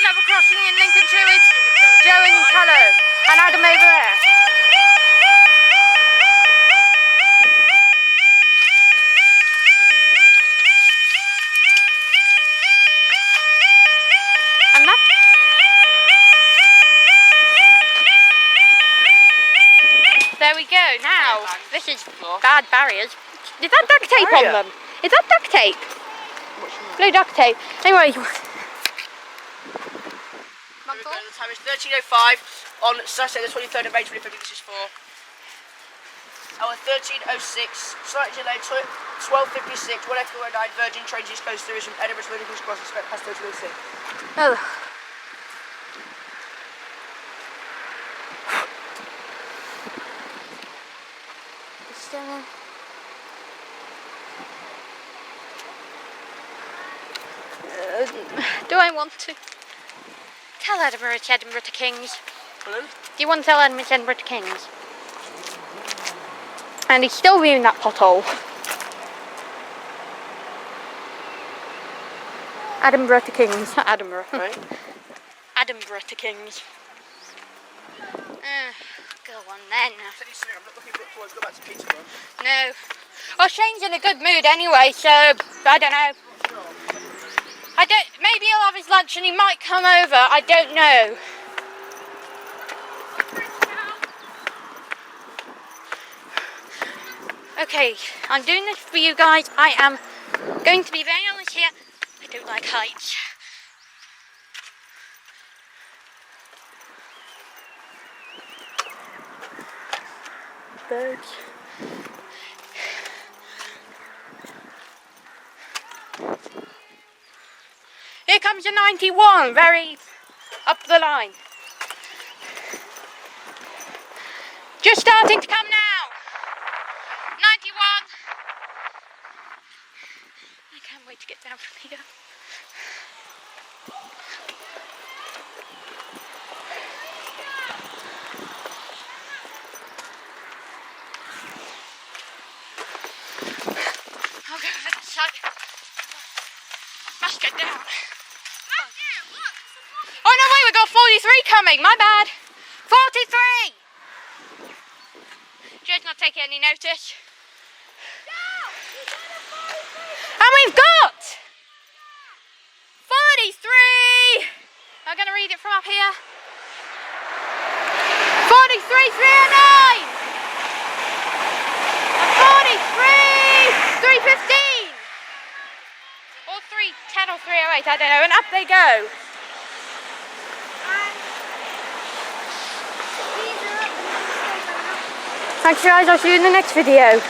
level crossing in Lincolnshire with Joe and Callum and Adam over there. And that. There we go. Now, this is bad barriers. Is that duct tape on them? Is that duct tape? Blue duct tape. Anyway. The time is 13:05 on Saturday the 23rd of May 2015. This is for our 13:06, slightly delayed 12:56, 1 Echo 9 Virgin train East Coast Series from Edinburgh to Liverpool Cross, expect past 13:06. Oh. Do I want to tell Edinburgh it's Edinburgh to Kings? Pardon? Do you want to tell Edinburgh it's Edinburgh to Kings? And he's still viewing that pothole. Edinburgh to Kings, not Edinburgh. Right. Edinburgh to Kings. Go on then. I'm not looking forward to go back to Peterborough. No. Well, Shane's in a good mood anyway, so I don't know. Maybe he'll have his lunch and he might come over, I don't know. Okay, I'm doing this for you guys. I am going to be very honest here. I don't like heights. Birds. Here comes the 91, very up the line. Just starting to come now. 91. I can't wait to get down from here. I'll go to the side. Must get down. Oh no, wait, we got 43 coming, my bad. 43! Joe's not taking any notice. And we've got 43! I'm going to read it from up here. 43, 309! 43, 315! Or 310 or 308, I don't know, and up they go. Thanks guys, I'll see you in the next video.